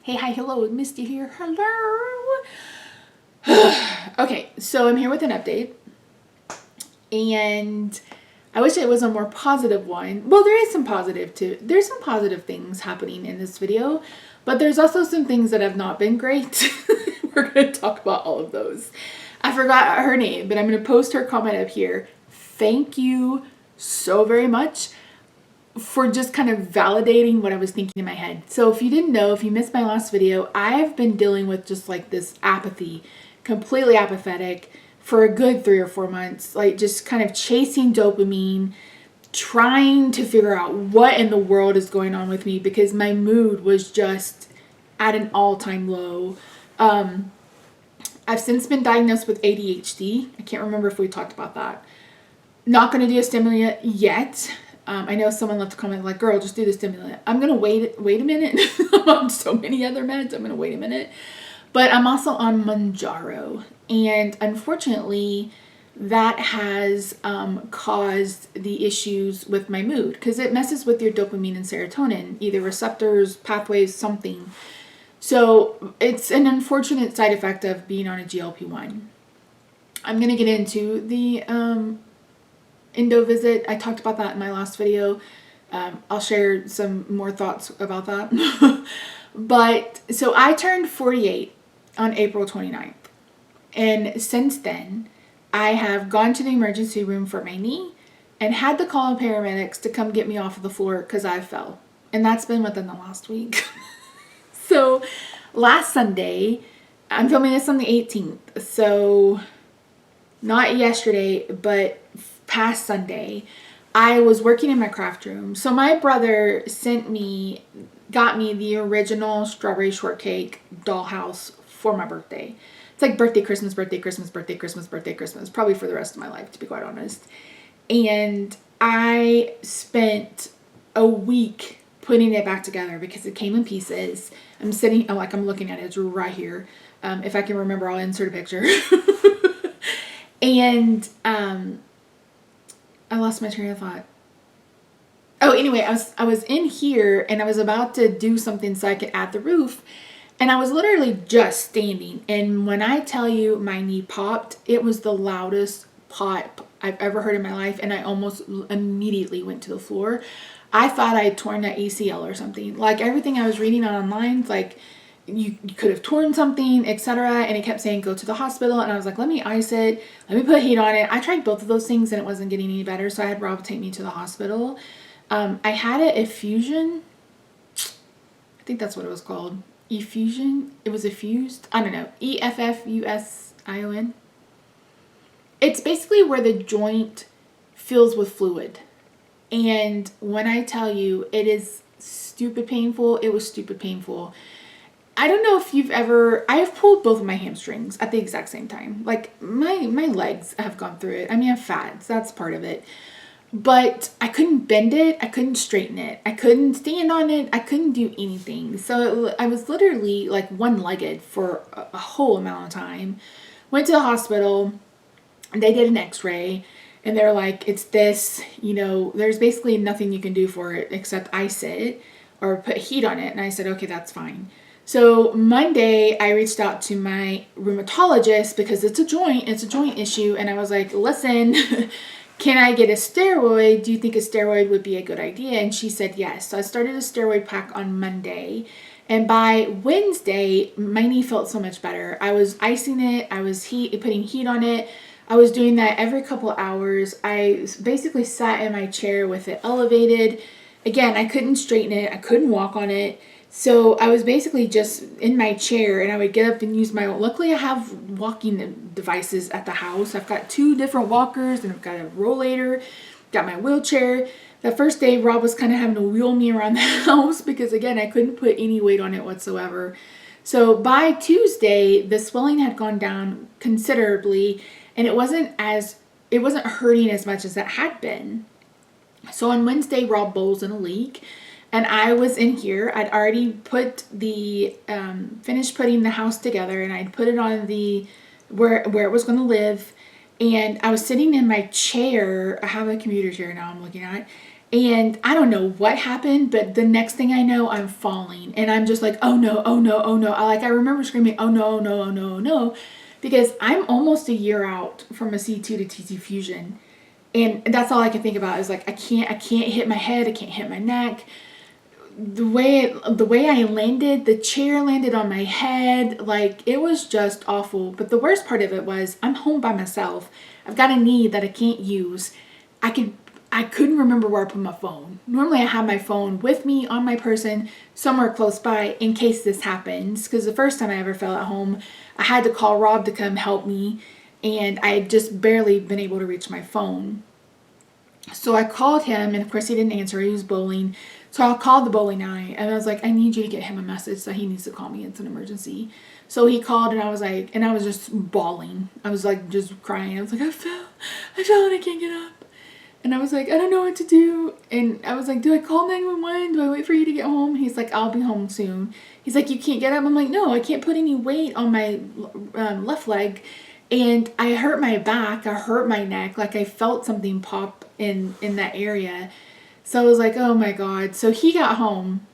Hey, hi, hello, Misty here. Hello. Okay, so I'm here with an update, and I wish it was a more positive one. Well, there is some positive too. There's some positive things happening in this video, but there's also some things that have not been great. We're going to talk about all of those. I forgot her name, but I'm going to post her comment up here. Thank you so very much for just kind of validating what I was thinking in my head. So if you didn't know, if you missed my last video, I've been dealing with just like this apathy, completely apathetic for a good 3 or 4 months, like just kind of chasing dopamine, trying to figure out what in the world is going on with me because my mood was just at an all-time low. I've since been diagnosed with ADHD. I can't remember if we talked about that. Not going to do a stimulant yet. I know someone left a comment like, girl, just do the stimulant. I'm going to wait a minute. I'm on so many other meds. I'm going to wait a minute. But I'm also on Mounjaro. And unfortunately, that has caused the issues with my mood because it messes with your dopamine and serotonin, either receptors, pathways, something. So it's an unfortunate side effect of being on a GLP-1. I'm going to get into the endo visit. I talked about that in my last video. I'll share some more thoughts about that. But so I turned 48 on April 29th. And since then, I have gone to the emergency room for my knee and had to call paramedics to come get me off of the floor because I fell. And that's been within the last week. So last Sunday, I'm filming this on the 18th. So not yesterday, but past Sunday, I was working in my craft room. So my brother got me the original strawberry shortcake dollhouse for my birthday. It's like birthday, Christmas, birthday, Christmas, birthday, Christmas, birthday, Christmas, probably for the rest of my life, to be quite honest. And I spent a week putting it back together because it came in pieces. I'm looking at it, it's right here. If I can remember, I'll insert a picture. And I lost my train of thought. Oh, anyway, I was in here and I was about to do something so I could add the roof. And I was literally just standing. And when I tell you my knee popped, it was the loudest pop I've ever heard in my life. And I almost immediately went to the floor. I thought I had torn that ACL or something. Like everything I was reading online, like you could have torn something, etc. And it kept saying go to the hospital. And I was like, let me ice it. Let me put heat on it. I tried both of those things and it wasn't getting any better. So I had Rob take me to the hospital. I had an effusion. I think that's what it was called. Effusion. It was effused. I don't know. EFFUSION. It's basically where the joint fills with fluid. And when I tell you it is stupid painful, it was stupid painful. I don't know if I have pulled both of my hamstrings at the exact same time. Like my legs have gone through it. I mean, I'm fat, so that's part of it. But I couldn't bend it. I couldn't straighten it. I couldn't stand on it. I couldn't do anything. So I was literally like one-legged for a whole amount of time. Went to the hospital. They did an x-ray. And they're like, it's this, there's basically nothing you can do for it except ice it or put heat on it. And I said, okay, that's fine. So Monday, I reached out to my rheumatologist because it's a joint issue. And I was like, listen, can I get a steroid? Do you think a steroid would be a good idea? And she said yes. So I started a steroid pack on Monday. And by Wednesday, my knee felt so much better. I was icing it. I was putting heat on it. I was doing that every couple hours. I basically sat in my chair with it elevated. Again, I couldn't straighten it. I couldn't walk on it. So I was basically just in my chair and I would get up and use luckily I have walking devices at the house. I've got 2 different walkers and I've got a rollator, got my wheelchair. The first day Rob was kind of having to wheel me around the house because again, I couldn't put any weight on it whatsoever. So by Tuesday, the swelling had gone down considerably and it wasn't hurting as much as it had been. So on Wednesday, Rob bowls in a leak. And I was in here. I'd already put finished putting the house together and I'd put it on where it was going to live. And I was sitting in my chair. I have a commuter chair now I'm looking at. And I don't know what happened, but the next thing I know, I'm falling. And I'm just like, oh no, oh no, oh no. I remember screaming, oh no, oh no, oh no, oh no. Because I'm almost a year out from a C2 to TT fusion. And that's all I can think about is like, I can't hit my head. I can't hit my neck. The way I landed, the chair landed on my head. Like, it was just awful. But the worst part of it was I'm home by myself. I've got a knee that I can't use. I couldn't remember where I put my phone. Normally I have my phone with me on my person somewhere close by in case this happens. Because the first time I ever fell at home, I had to call Rob to come help me. And I had just barely been able to reach my phone. So I called him, and of course he didn't answer. He was bowling. So I called the bowling alley, and I was like, I need you to get him a message that he needs to call me. It's an emergency. So he called, and I was like, and I was just bawling. I was like, just crying. I was like, I fell and I can't get up. And I was like, I don't know what to do. And I was like, do I call 911? Do I wait for you to get home? He's like, I'll be home soon. He's like, you can't get up? I'm like, no, I can't put any weight on my left leg. And I hurt my back. I hurt my neck. Like, I felt something pop in that area. So I was like, oh my God. So he got home,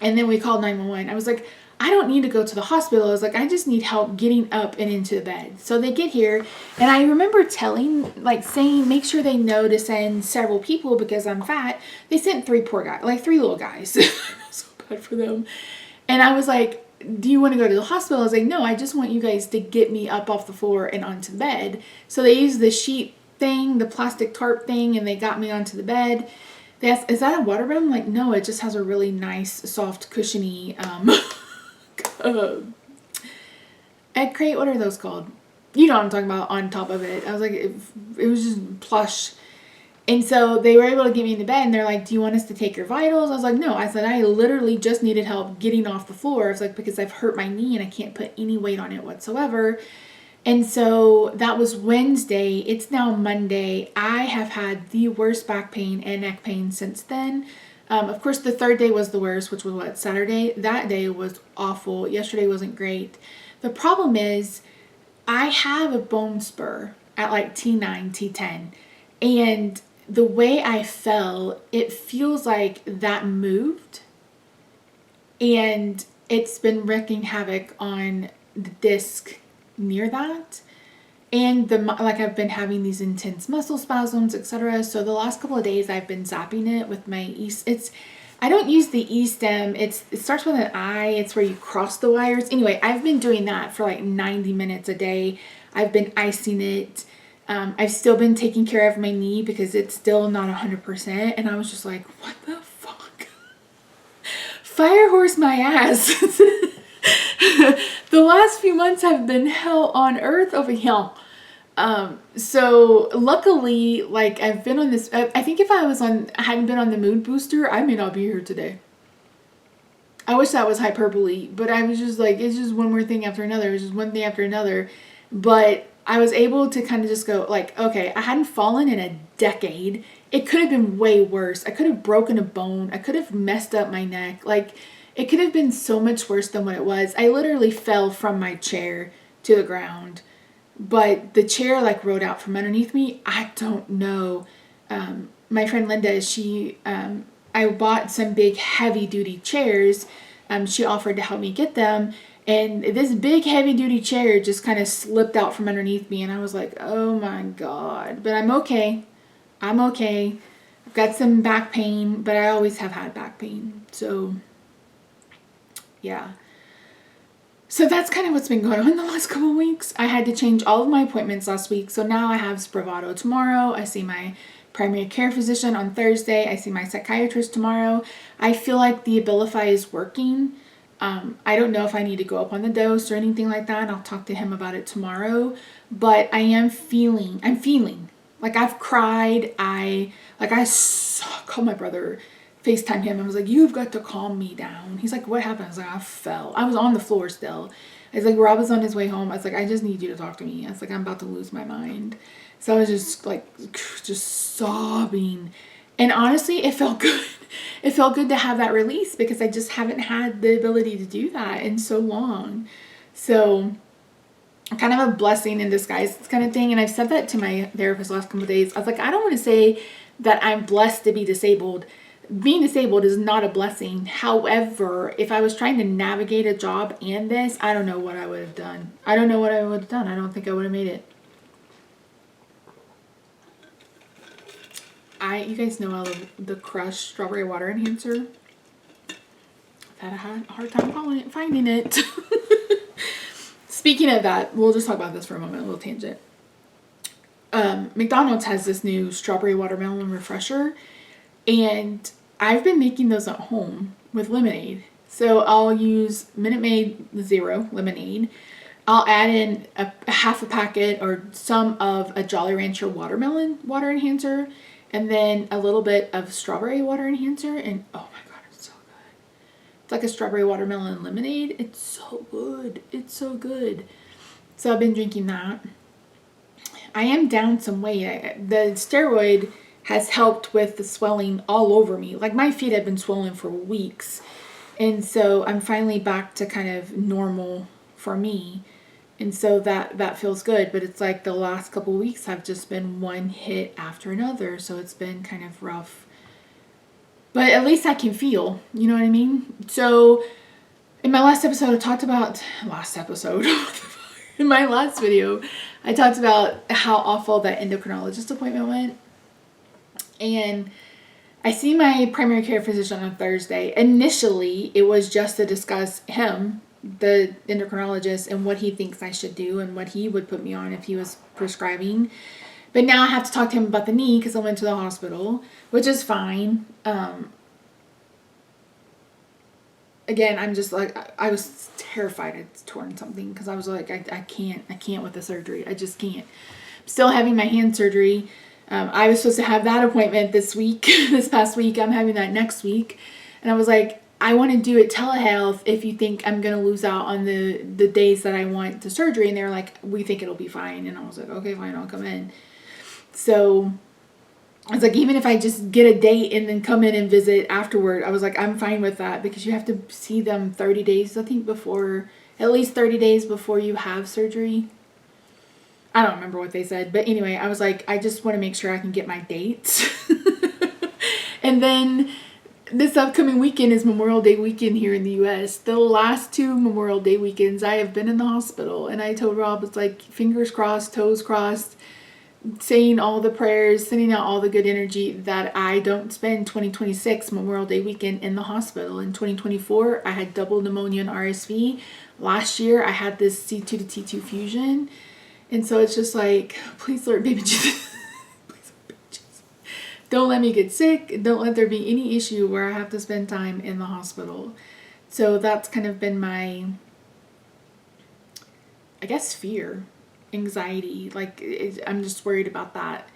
and then we called 911. I was like, I don't need to go to the hospital. I was like, I just need help getting up and into the bed. So they get here, and I remember saying, make sure they know to send several people because I'm fat. They sent 3 poor guys, like 3 little guys. I feel so bad for them. And I was like, do you want to go to the hospital? I was like, no, I just want you guys to get me up off the floor and onto the bed. So they used the sheet thing, the plastic tarp thing, and they got me onto the bed. They asked, is that a waterbed? I'm like, no, it just has a really nice, soft, cushiony egg crate. What are those called? You know what I'm talking about, on top of it. I was like, it was just plush. And so they were able to get me into bed, and they're like, do you want us to take your vitals? I was like, no. I said, I literally just needed help getting off the floor. I was like, because I've hurt my knee and I can't put any weight on it whatsoever. And so that was Wednesday. It's now Monday. I have had the worst back pain and neck pain since then. Of course, the 3rd day was the worst, which was Saturday. That day was awful. Yesterday wasn't great. The problem is I have a bone spur at like T9, T10. And the way I fell, it feels like that moved. And it's been wreaking havoc on the disc near that. And I've been having these intense muscle spasms, etc. So the last couple of days I've been zapping it with my I don't use the E-stem. It starts with an I. It's where you cross the wires. Anyway, I've been doing that for like 90 minutes a day. I've been icing it. I've still been taking care of my knee because it's still not 100%. And I was just like, what the fuck? Fire horse my ass. The last few months have been hell on earth over here. So luckily, like, I've been on this, I think if I hadn't been on the mood booster, I may not be here today. I wish that was hyperbole, but I was just like, it's just one more thing after another. It's just one thing after another. But I was able to kind of just go like, okay, I hadn't fallen in a decade. It could have been way worse. I could have broken a bone. I could have messed up my neck. Like, it could have been so much worse than what it was. I literally fell from my chair to the ground. But the chair like rode out from underneath me. I don't know. My friend Linda, I bought some big heavy duty chairs. She offered to help me get them. And this big heavy duty chair just kind of slipped out from underneath me. And I was like, oh my God. But I'm okay. I'm okay. I've got some back pain, but I always have had back pain. So yeah. So that's kind of what's been going on the last couple of weeks. I had to change all of my appointments last week. So now I have Spravato tomorrow. I see my primary care physician on Thursday. I see my psychiatrist tomorrow. I feel like the Abilify is working. I don't know if I need to go up on the dose or anything like that. I'll talk to him about it tomorrow. But I'm feeling like I've cried. I called my brother, FaceTime him. I was like, you've got to calm me down. He's like, what happened? I was like, I fell. I was on the floor still. I was like, Rob was on his way home. I was like, I just need you to talk to me. I was like, I'm about to lose my mind. So I was just like, just sobbing. And honestly, it felt good. It felt good to have that release because I just haven't had the ability to do that in so long. So kind of a blessing in disguise kind of thing. And I've said that to my therapist the last couple of days. I was like, I don't want to say that I'm blessed to be disabled. Being disabled is not a blessing. However, if I was trying to navigate a job and this, I don't know what I would have done. I don't know what I would have done. I don't think I would have made it. You guys know I love the Crush Strawberry Water Enhancer. I've had a hard time finding it. Speaking of that, we'll just talk about this for a moment, a little tangent. McDonald's has this new strawberry watermelon refresher, and I've been making those at home with lemonade. So I'll use Minute Maid Zero lemonade. I'll add in a half a packet or some of a Jolly Rancher watermelon water enhancer, and then a little bit of strawberry water enhancer, and oh my god, it's so good. It's like a strawberry watermelon lemonade. It's so good. It's so good. So I've been drinking that. I am down some weight. The steroid has helped with the swelling all over me. Like my feet have been swollen for weeks. And so I'm finally back to kind of normal for me. And so that feels good. But it's like the last couple of weeks have just been one hit after another. So it's been kind of rough. But at least I can feel, you know what I mean? So in my last episode, I talked about, in my last video, I talked about how awful that endocrinologist appointment went. And I see my primary care physician on Thursday. Initially, it was just to discuss him, the endocrinologist, and what he thinks I should do and what he would put me on if he was prescribing. But now I have to talk to him about the knee because I went to the hospital, which is fine. Again, I'm just like, I was terrified I'd torn something because I was like, I can't with the surgery. I just can't. I'm still having my hand surgery. I was supposed to have that appointment this past week. I'm having that next week. And I was like, I want to do it telehealth if you think I'm going to lose out on the days that I want the surgery. And they're like, we think it'll be fine. And I was like, okay, fine, I'll come in. So I was like, even if I just get a date and then come in and visit afterward, I was like, I'm fine with that because you have to see them 30 days, I think, at least 30 days before you have surgery. I don't remember what they said. But anyway, I was like, I just want to make sure I can get my dates. And then this upcoming weekend is Memorial Day weekend here in the U.S. The last 2 Memorial Day weekends, I have been in the hospital. And I told Rob, it's like fingers crossed, toes crossed, saying all the prayers, sending out all the good energy that I don't spend 2026 Memorial Day weekend in the hospital. In 2024, I had double pneumonia and RSV. Last year, I had this C2 to T2 fusion. And so it's just like, please, Lord, baby Jesus, please, Lord, baby Jesus, don't let me get sick. Don't let there be any issue where I have to spend time in the hospital. So that's kind of been my, I guess, fear. Anxiety, like I'm just worried about that.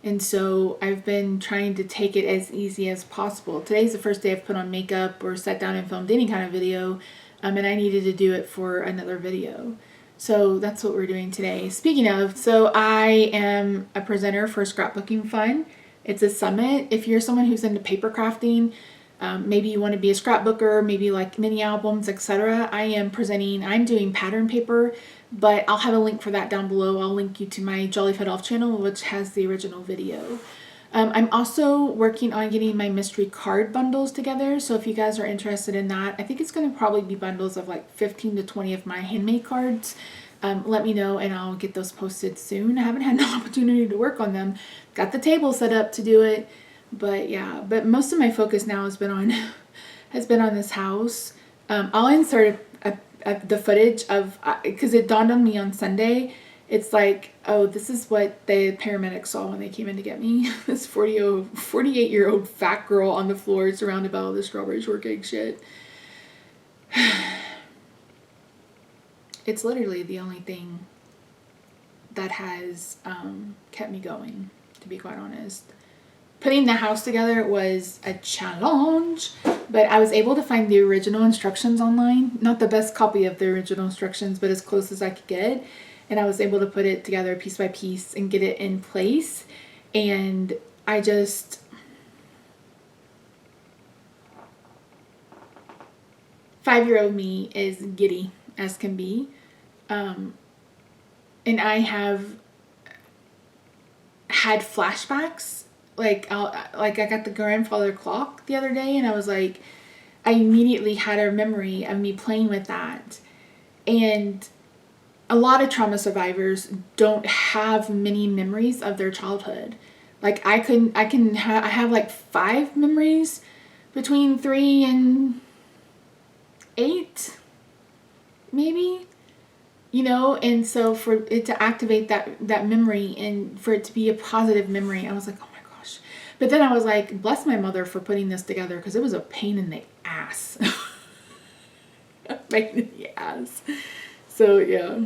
And so I've been trying to take it as easy as possible. Today's the first day I've put on makeup or sat down and filmed any kind of video, and I needed to do it for another video. So that's what we're doing today. Speaking of, so I am a presenter for Scrapbooking Fun. It's a summit. If you're someone who's into paper crafting, maybe you want to be a scrapbooker, maybe like mini albums, etc. I'm doing pattern paper, but I'll have a link for that down below. I'll link you to my Jolly Fed Off channel, which has the original video. I'm also working on getting my mystery card bundles together. So if you guys are interested in that, I think it's going to probably be bundles of like 15 to 20 of my handmade cards. Let me know and I'll get those posted soon. I haven't had an opportunity to work on them. Got the table set up to do it. But yeah, but most of my focus now has been on this house. I'll insert the footage of, because it dawned on me on Sunday. It's like, oh, this is what the paramedics saw when they came in to get me. This 48-year-old fat girl on the floor surrounded by all this strawberry shortcake shit. It's literally the only thing that has kept me going, to be quite honest. Putting the house together was a challenge, but I was able to find the original instructions online. Not the best copy of the original instructions, but as close as I could get. And I was able to put it together piece by piece and get it in place. And I just... 5-year-old me is giddy as can be. And I have had flashbacks like I got the grandfather clock the other day, and I was like, I immediately had a memory of me playing with that. And a lot of trauma survivors don't have many memories of their childhood. Like I have like 5 memories between 3 and 8, maybe, and so for it to activate that memory and for it to be a positive memory, I was like, oh my gosh. But then I was like, bless my mother for putting this together, because it was a pain in the ass. A pain in the ass. So yeah.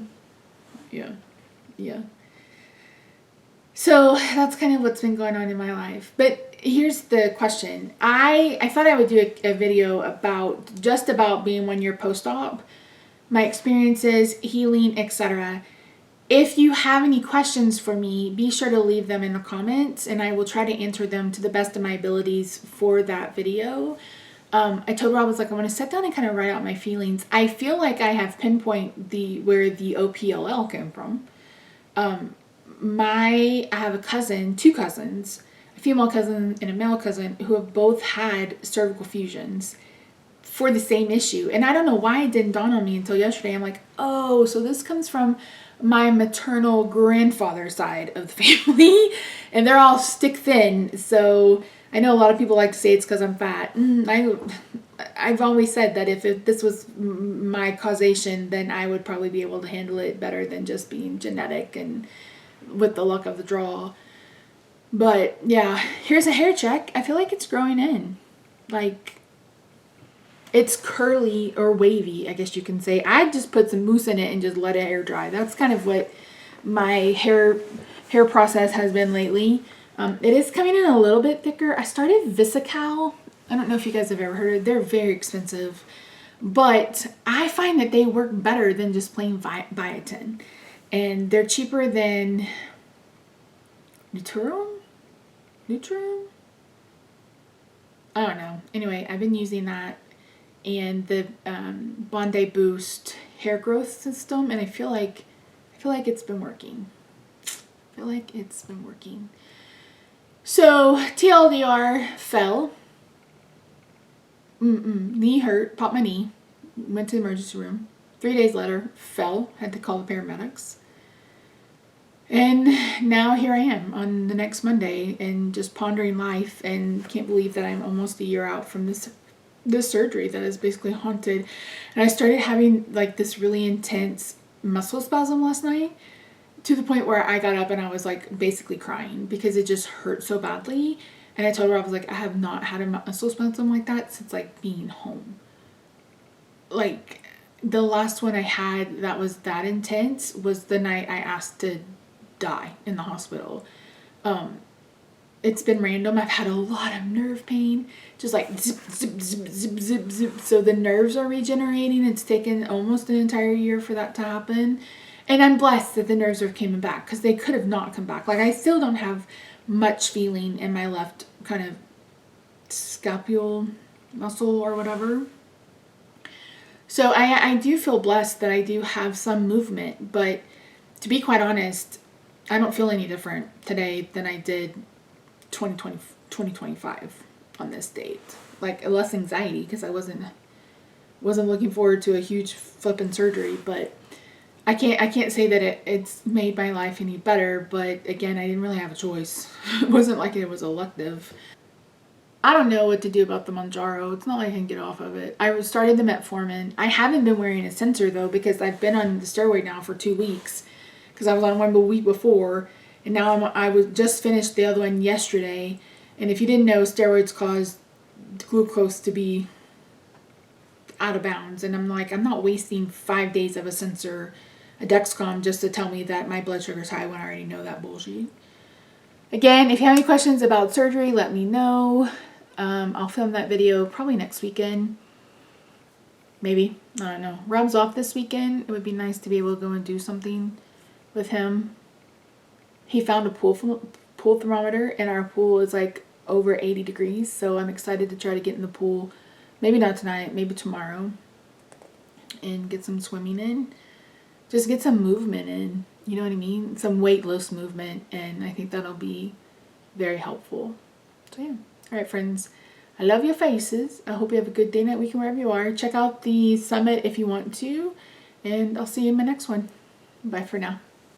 So that's kind of what's been going on in my life. But here's the question. I thought I would do a video about being 1 year post-op, my experiences, healing, etc. If you have any questions for me, be sure to leave them in the comments, and I will try to answer them to the best of my abilities for that video. I told Rob, I was like, I want to sit down and kind of write out my feelings. I feel like I have pinpointed where the OPLL came from. I have a cousin, 2 cousins, a female cousin and a male cousin, who have both had cervical fusions for the same issue. And I don't know why it didn't dawn on me until yesterday. I'm like, oh, so this comes from my maternal grandfather side of the family, and they're all stick thin. So I know a lot of people like to say it's because I'm fat. I've always said that if this was my causation, then I would probably be able to handle it better than just being genetic and with the luck of the draw. But yeah, here's a hair check. I feel like it's growing in. Like, it's curly or wavy, I guess you can say. I just put some mousse in it and just let it air dry. That's kind of what my hair process has been lately. It is coming in a little bit thicker. I started Visical. I don't know if you guys have ever heard of it. They're very expensive, but I find that they work better than just plain biotin. And they're cheaper than Nutrium? I don't know. Anyway, I've been using that and the Bondi Boost hair growth system, and I feel like it's been working. So TLDR, fell. Knee hurt, popped my knee, went to the emergency room. 3 days later, fell, had to call the paramedics. And now here I am on the next Monday and just pondering life, and can't believe that I'm almost a year out from this surgery that is basically haunted. And I started having like this really intense muscle spasm last night, to the point where I got up and I was like basically crying because it just hurt so badly. And I told her, I was like, I have not had a muscle spasm like that since like being home. Like, the last one I had that was that intense was the night I asked to die in the hospital. It's been random. I've had a lot of nerve pain, just like zip, zip, zip, zip, zip, zip. So the nerves are regenerating. It's taken almost an entire year for that to happen. And I'm blessed that the nerves are coming back, because they could have not come back. Like, I still don't have much feeling in my left kind of scapula muscle or whatever. So I do feel blessed that I do have some movement, but to be quite honest, I don't feel any different today than I did 2025 on this date. Like, less anxiety, because I wasn't looking forward to a huge flipping surgery, but I can't say that it's made my life any better. But again, I didn't really have a choice. It wasn't like it was elective. I don't know what to do about the Mounjaro. It's not like I can get off of it. I started the metformin. I haven't been wearing a sensor though, because I've been on the steroid now for 2 weeks, because I was on one the week before, and now I was just finished the other one yesterday. And if you didn't know, steroids cause glucose to be out of bounds, and I'm like, I'm not wasting 5 days of a sensor, a Dexcom, just to tell me that my blood sugar's high when I already know that bullshit. Again, if you have any questions about surgery, let me know. I'll film that video probably next weekend. Maybe. I don't know. Rob's off this weekend. It would be nice to be able to go and do something with him. He found a pool thermometer, and our pool is like over 80 degrees. So I'm excited to try to get in the pool. Maybe not tonight, maybe tomorrow. And get some swimming in. Just get some movement in. You know what I mean? Some weight loss movement. And I think that'll be very helpful. So yeah. All right, friends. I love your faces. I hope you have a good day, night, weekend, wherever you are. Check out the summit if you want to. And I'll see you in my next one. Bye for now.